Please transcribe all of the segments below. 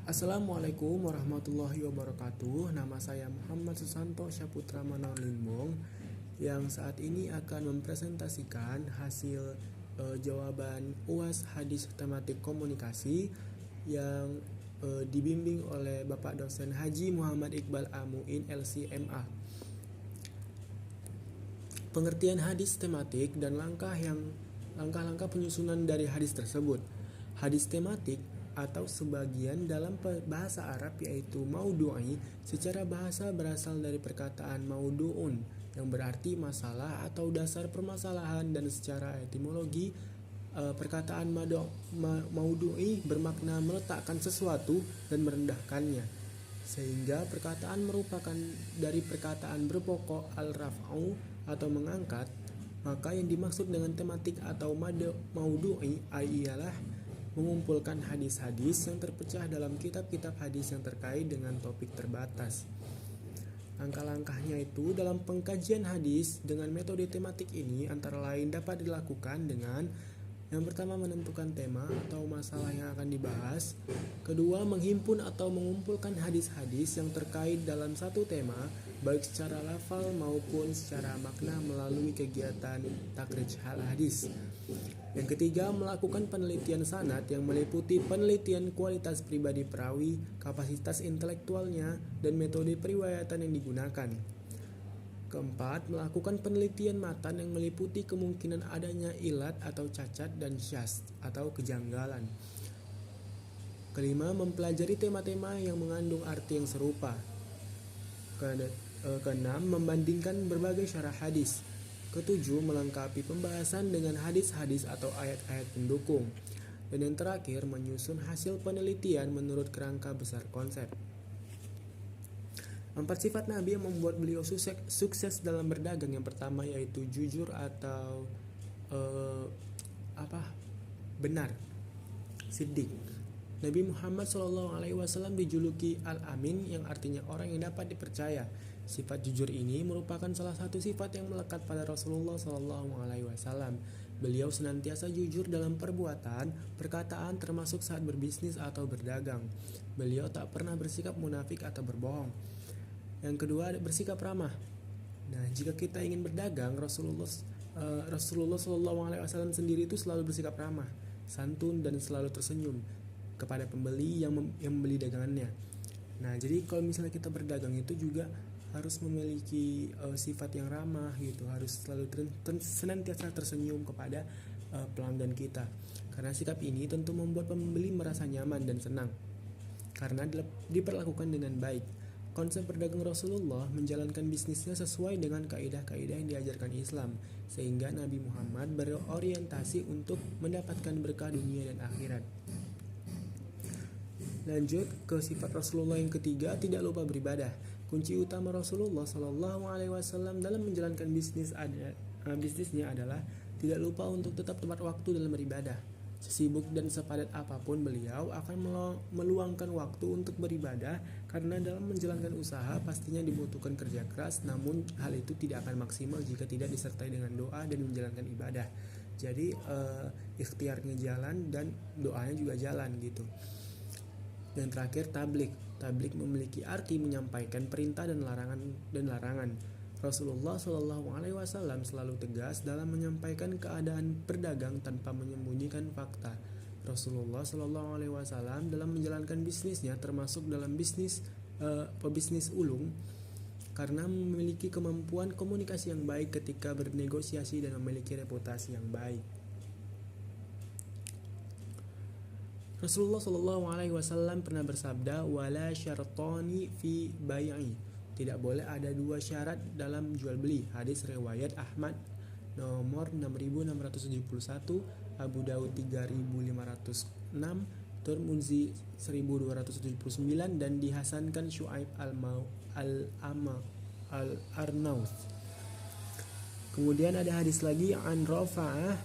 Assalamualaikum warahmatullahi wabarakatuh. Nama saya Muhammad Susanto Syaputra Manurlimbong yang saat ini akan mempresentasikan hasil jawaban UAS Hadis Tematik Komunikasi yang dibimbing oleh Bapak Dosen Haji Muhammad Iqbal Amuin LCMA. Pengertian hadis tematik dan langkah-langkah penyusunan dari hadis tersebut. Hadis tematik atau sebagian dalam bahasa Arab yaitu maudu'i secara bahasa berasal dari perkataan maudu'un yang berarti masalah atau dasar permasalahan, dan secara etimologi perkataan maudu'i bermakna meletakkan sesuatu dan merendahkannya, sehingga perkataan merupakan dari perkataan berpokok al-raf'u atau mengangkat. Maka yang dimaksud dengan tematik atau maudu'i ialah mengumpulkan hadis-hadis yang terpecah dalam kitab-kitab hadis yang terkait dengan topik terbatas. Langkah-langkahnya itu dalam pengkajian hadis dengan metode tematik ini antara lain dapat dilakukan dengan: yang pertama, menentukan tema atau masalah yang akan dibahas. Kedua, menghimpun atau mengumpulkan hadis-hadis yang terkait dalam satu tema, baik secara lafal maupun secara makna melalui kegiatan takrij hadis. Yang ketiga, melakukan penelitian sanad yang meliputi penelitian kualitas pribadi perawi, kapasitas intelektualnya, dan metode periwayatan yang digunakan. Keempat, melakukan penelitian matan yang meliputi kemungkinan adanya ilat atau cacat dan syaz atau kejanggalan. Kelima, mempelajari tema-tema yang mengandung arti yang serupa. Keenam, membandingkan berbagai syarah hadis. Ketujuh, melengkapi pembahasan dengan hadis-hadis atau ayat-ayat pendukung. Dan yang terakhir, menyusun hasil penelitian menurut kerangka besar konsep. 4 sifat Nabi yang membuat beliau sukses dalam berdagang. Yang pertama yaitu jujur atau benar, siddiq. Nabi Muhammad SAW dijuluki Al-Amin, yang artinya orang yang dapat dipercaya. Sifat jujur ini merupakan salah satu sifat yang melekat pada Rasulullah SAW. Beliau senantiasa jujur dalam perbuatan, perkataan, termasuk saat berbisnis atau berdagang. Beliau tak pernah bersikap munafik atau berbohong. Yang kedua, bersikap ramah. Nah, jika kita ingin berdagang, Rasulullah SAW sendiri itu selalu bersikap ramah, santun, dan selalu tersenyum kepada pembeli yang membeli dagangannya. Nah, jadi kalau misalnya kita berdagang itu juga harus memiliki sifat yang ramah gitu, harus selalu senantiasa tersenyum kepada pelanggan kita. Karena sikap ini tentu membuat pembeli merasa nyaman dan senang karena diperlakukan dengan baik. Konsep berdagang Rasulullah menjalankan bisnisnya sesuai dengan kaidah-kaidah yang diajarkan Islam, sehingga Nabi Muhammad berorientasi untuk mendapatkan berkah dunia dan akhirat. Lanjut ke sifat Rasulullah yang ketiga, tidak lupa beribadah. Kunci utama Rasulullah SAW dalam menjalankan bisnisnya adalah tidak lupa untuk tetap tepat waktu dalam beribadah. Sesibuk dan sepadat apapun beliau akan meluangkan waktu untuk beribadah, karena dalam menjalankan usaha pastinya dibutuhkan kerja keras, namun hal itu tidak akan maksimal jika tidak disertai dengan doa dan menjalankan ibadah. Jadi ikhtiarnya jalan dan doanya juga jalan gitu. Dan terakhir, tablik memiliki arti menyampaikan perintah dan larangan. Rasulullah SAW selalu tegas dalam menyampaikan keadaan berdagang tanpa menyembunyikan fakta. Rasulullah SAW dalam menjalankan bisnisnya, termasuk dalam pebisnis ulung, karena memiliki kemampuan komunikasi yang baik ketika bernegosiasi dan memiliki reputasi yang baik. Rasulullah SAW pernah bersabda, "Wala syartani fi bai'i." Tidak boleh ada dua syarat dalam jual beli. Hadis riwayat Ahmad nomor 6671, Abu Daud 3506, Tirmidzi 1279, dan dihasankan Syuaib al-Arnaud. Kemudian ada hadis lagi, an Rafa'ah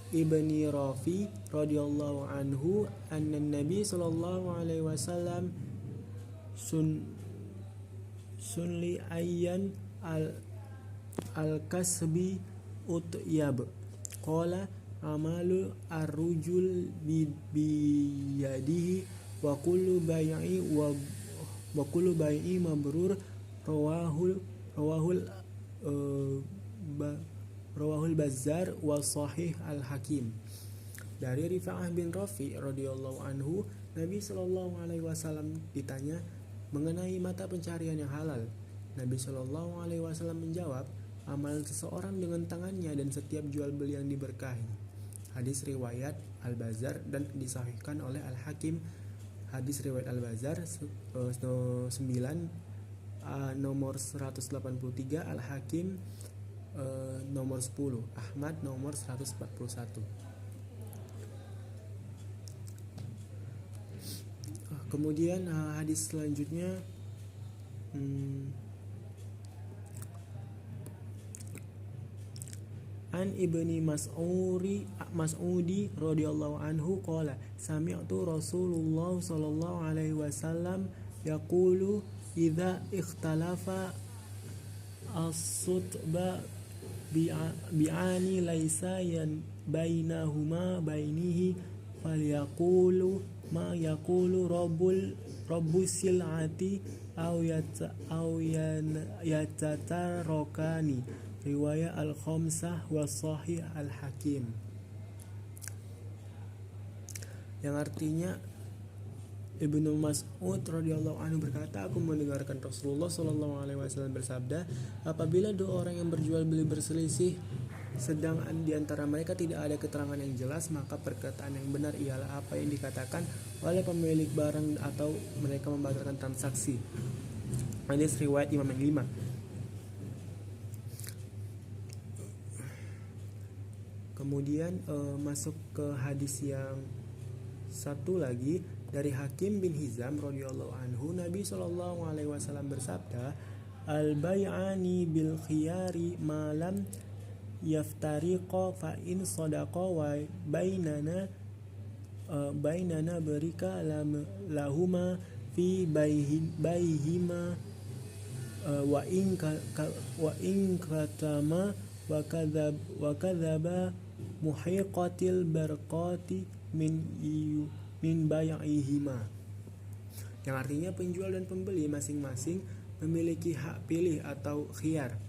ibni Rafi radhiyallahu anhu anna Nabi sallallahu alaihi wasallam sunli ayyan al-kasbi utyab qala amalu ar-rujul biyadihi wa kullu bai'i mabrur rawahul rawahul eh, ba- rawahul Bazzar wa Sahih Al-Hakim. Dari Rifa'ah bin Rafi radhiyallahu anhu, Nabi Shallallahu alaihi wasallam ditanya mengenai mata pencarian yang halal. Nabi Shallallahu alaihi wasallam menjawab, amalan seseorang dengan tangannya dan setiap jual beli yang diberkahi. Hadis riwayat Al-Bazzar dan disahihkan oleh Al-Hakim. Hadis riwayat Al-Bazzar 9 nomor 183, Al-Hakim nomor 10, Ahmad nomor 141. Kemudian hadis selanjutnya An Ibni Mas'udi radhiyallahu anhu qala sami'tu Rasulullah sallallahu alaihi wasallam yaqulu idza ikhtalafa as-sutba bi'ani laisa yan bainahuma bainihi falyaqulu ma yaqulu rabbus sil'ati aw yatatarokani. Riwayat Al-Khamsah wa Sahih Al-Hakim. Yang artinya Ibnu Mas'ud radhiyallahu anhu berkata, aku mendengarkan Rasulullah sallallahu alaihi wasallam bersabda, apabila dua orang yang berjual beli berselisih sedang di antara mereka tidak ada keterangan yang jelas, maka perkataan yang benar ialah apa yang dikatakan oleh pemilik barang atau mereka membatalkan transaksi. Hadis riwayat Imam yang 5. Kemudian masuk ke hadis yang satu lagi dari Hakim bin Hizam radhiyallahu anhu, Nabi sallallahu alaihi wasallam bersabda, al-bai'ani bil khiyari ma lam yaftariqa fa in sadaqa wa bainana berika lahuma fi baihima wa in katama wa kadzaba muhiqatil barqati min bai'ihima. Yang artinya penjual dan pembeli masing-masing memiliki hak pilih atau khiyar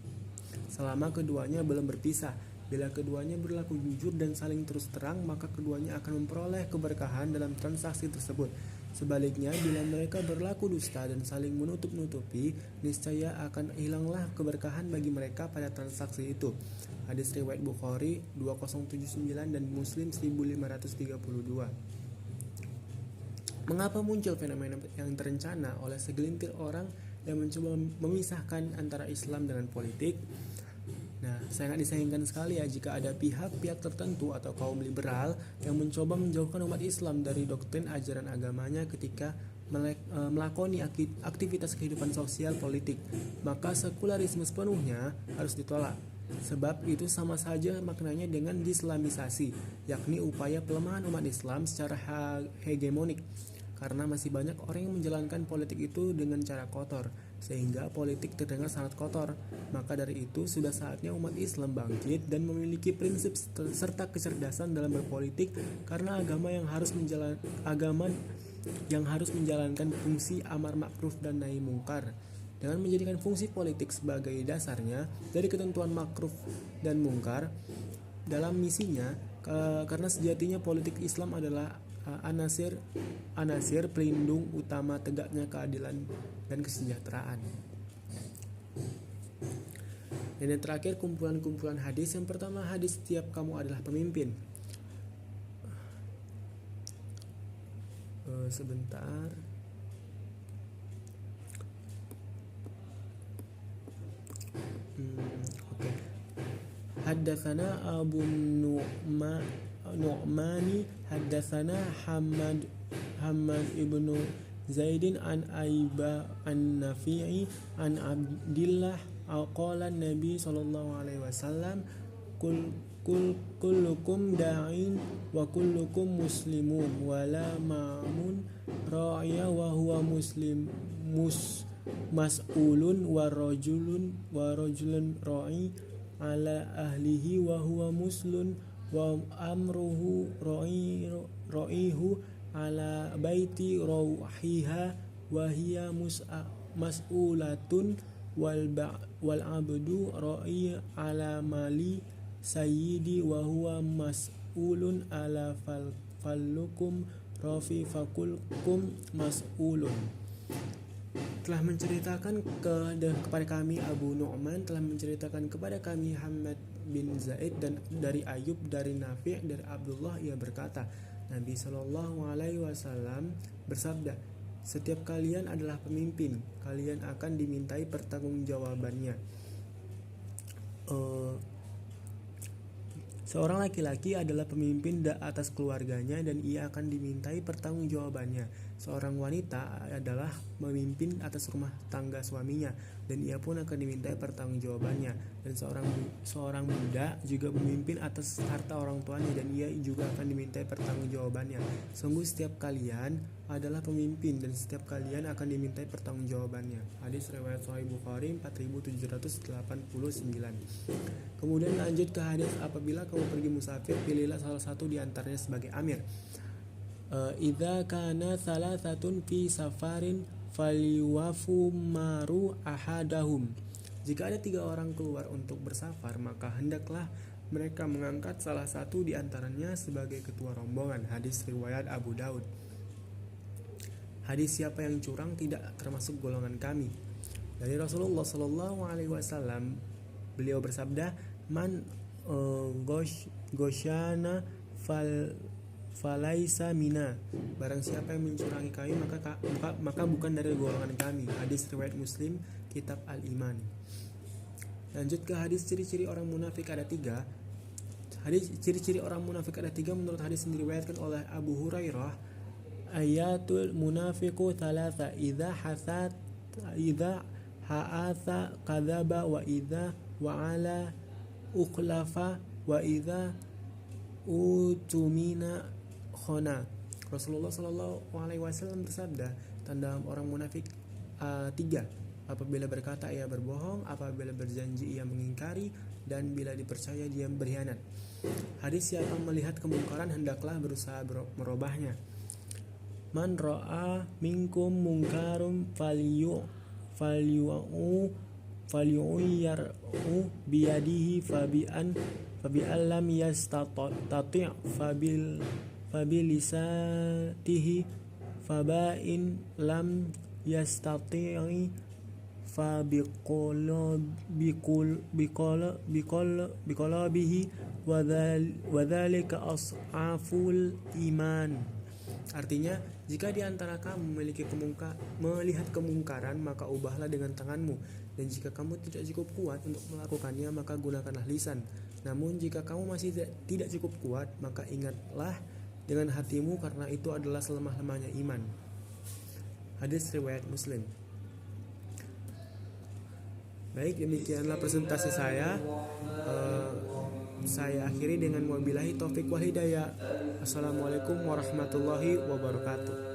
selama keduanya belum berpisah. Bila keduanya berlaku jujur dan saling terus terang, maka keduanya akan memperoleh keberkahan dalam transaksi tersebut. Sebaliknya, bila mereka berlaku dusta dan saling menutup-nutupi, niscaya akan hilanglah keberkahan bagi mereka pada transaksi itu. Hadis riwayat Bukhari 2079 dan Muslim 1532. Mengapa muncul fenomena yang terencana oleh segelintir orang yang mencoba memisahkan antara Islam dengan politik? Nah, sangat disayangkan sekali ya jika ada pihak-pihak tertentu atau kaum liberal yang mencoba menjauhkan umat Islam dari doktrin ajaran agamanya ketika melakoni aktivitas kehidupan sosial politik. Maka sekularisme sepenuhnya harus ditolak. Sebab itu sama saja maknanya dengan dislamisasi, yakni upaya pelemahan umat Islam secara hegemonik. Karena masih banyak orang yang menjalankan politik itu dengan cara kotor, sehingga politik terdengar sangat kotor. Maka dari itu sudah saatnya umat Islam bangkit dan memiliki prinsip serta kecerdasan dalam berpolitik, karena agama yang harus menjalankan fungsi amar ma'ruf dan nahi mungkar. Dengan menjadikan fungsi politik sebagai dasarnya dari ketentuan ma'ruf dan mungkar dalam misinya, karena sejatinya politik Islam adalah anasir pelindung utama tegaknya keadilan dan kesejahteraan. Dan yang terakhir, kumpulan-kumpulan hadis. Yang pertama, hadis setiap kamu adalah pemimpin. Sebentar. Oke. Haddatsana Abu Nu'mani haddatsana Hamad ibnu Zaidin an Aiba an Nafi'i an Abdillah qala Nabi sallallahu alaihi wasallam kullukum da'in wa kullukum muslimun wa la ma'mun ra'iya wa huwa mas'ulun wa rajulun ra'i ala ahlihi wa huwa muslim wa amruhu ra'ihu ala baiti rawhiha wa hiya mas'ulatun wal abdu ra'i ala mali sayyidi wa huwa mas'ulun ala falukum rafi fakulkum mas'ulun. Telah menceritakan kepada kami Abu Nu'man telah menceritakan kepada kami Hamad bin Zaid dan dari Ayub dari Nafi' dari Abdullah, ia berkata, Nabi Shallallahu Alaihi Wasallam bersabda, setiap kalian adalah pemimpin, kalian akan dimintai pertanggungjawabannya. Seorang laki-laki adalah pemimpin atas keluarganya dan ia akan dimintai pertanggungjawabannya. Seorang wanita adalah memimpin atas rumah tangga suaminya dan ia pun akan dimintai pertanggungjawabannya. Dan seorang budak juga memimpin atas harta orang tuanya dan ia juga akan dimintai pertanggungjawabannya. Sungguh setiap kalian adalah pemimpin dan setiap kalian akan dimintai pertanggungjawabannya. Hadis riwayat Sahih Bukhari 4789. Kemudian lanjut ke hadis, apabila kamu pergi musafir, pilihlah salah satu di antaranya sebagai amir. Idza kana salasatun fi safarin falyuwafu maru ahadahum. Jika ada 3 orang keluar untuk bersafar, maka hendaklah mereka mengangkat salah satu di antaranya sebagai ketua rombongan. Hadis riwayat Abu Daud. Hadis siapa yang curang tidak termasuk golongan kami. Dari Rasulullah Shallallahu Alaihi Wasallam, beliau bersabda, man gosyana falaisa mina. Barang siapa yang mencurangi kami maka bukan dari golongan kami. Hadis riwayat Muslim, kitab Al-Iman. Lanjut ke hadis ciri-ciri orang munafik ada 3. Hadis ciri-ciri orang munafik ada 3 menurut hadis yang diriwayatkan oleh Abu Hurairah. Ayatul munafiqu thalatha, idza ha'atha kadzaba wa idza wa'ala ukhlafa wa idza utumina khona. Rasulullah Shallallahu Alaihi Wasallam bersabda, tanda orang munafik 3. Apabila berkata ia berbohong, apabila berjanji ia mengingkari, dan bila dipercaya dia berkhianat. Hadis siapa melihat kemungkaran hendaklah berusaha merubahnya. Man ra'a minkum munkarum falyu'yar'u biyadihi fabi'an lam yastati' fabilisatihi faba'in lam yastati'i biqalabihi wadzalika as'aful iman. Artinya, jika di antara kamu melihat kemungkaran, maka ubahlah dengan tanganmu, dan jika kamu tidak cukup kuat untuk melakukannya, maka gunakanlah lisan. Namun jika kamu masih tidak cukup kuat, maka ingatlah dengan hatimu, karena itu adalah selemah-lemahnya iman. Hadis riwayat Muslim. Baik, demikianlah presentasi saya. Saya akhiri dengan wabillahi taufik wal hidayah. Assalamualaikum warahmatullahi wabarakatuh.